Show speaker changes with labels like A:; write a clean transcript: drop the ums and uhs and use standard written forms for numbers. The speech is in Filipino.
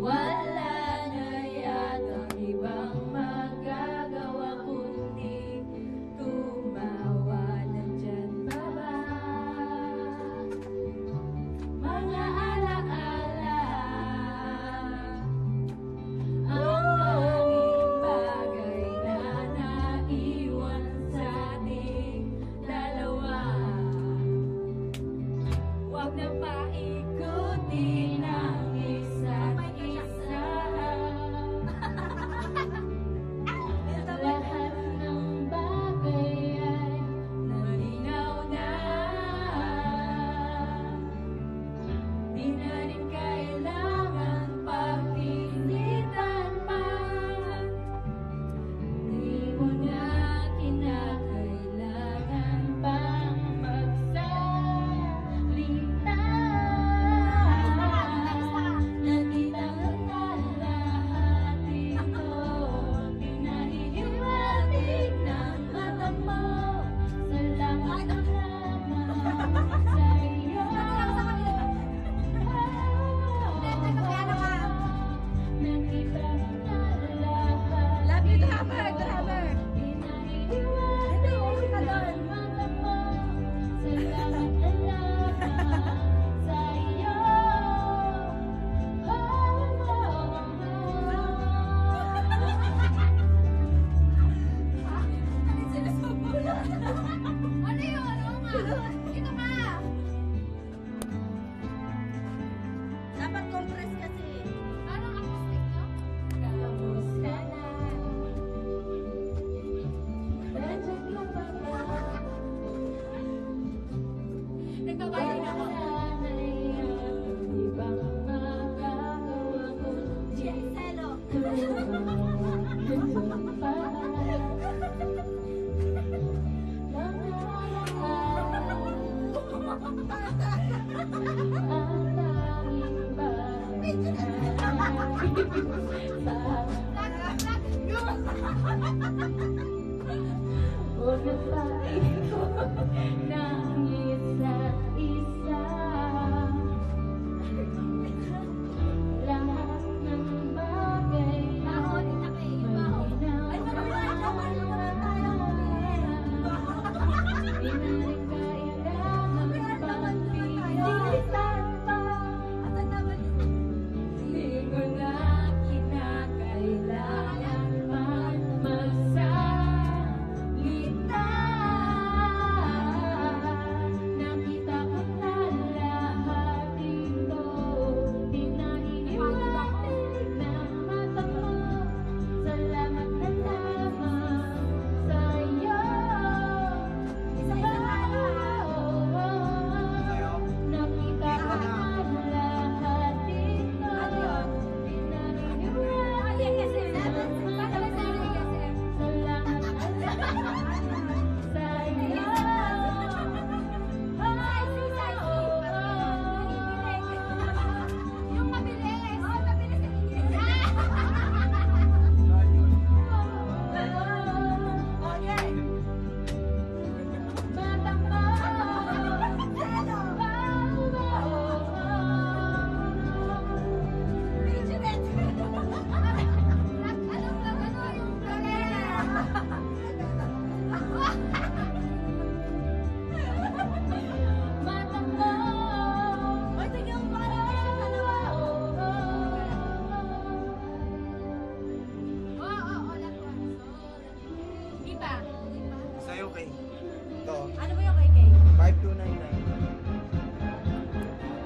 A: Wala na yatang ibang magagawa kundi tumawa. Nandyan pa ba mga alaala? Ang tanging bagay na naiwan sa ating dalawa. Huwag na paikutin ang isa't isa. Lahat ng bagay ay malinaw na. Di na rin kailangan pagpilitan pa. Di mo na kinakailangan pang magsalita. Nakita mo na lahat ito. Pinahihiwatig ng mata mo. Salamat naman sa'yo. Nakita mo na lahat.
B: Love you to hammer, to hammer.
A: Pinahihiwatig ng mata mo. Salamat naman sa'yo.
B: Ano yun? Oo nga. Ito ka. Dapat compress kasi. Parang acoustic, no?
A: Kamusta na? Nandiyan ka pa ba?
B: Nagbabayad
A: Wala
B: ako.
A: na yatang ibang magagawa kundi
B: Selo.
A: tumawa. Nandyan pa huwag na paikot ng isa't isa. Lahat ng bagay ay malinaw na. Di na rin kailangan pagpilitan pa. Di ko na kinakailangan pang magsalita. Nakita ko na lahat ito. Pinahihiwatig ng mata mo. Salamat na lamang sa'yo. Nakita ko na lahat ito. Pinahihiwatig ng mata mo. Salamat na lamang sa'yo.
B: Yung mabilis. Oo, mabilis. Okay.
A: Mata mo. Mata mo.
B: Oy, tingnan mo para sa dalawa. Oo, last one. Iba.
C: Sa'yo kay. Ito.
B: Ano ba yung kay Kay?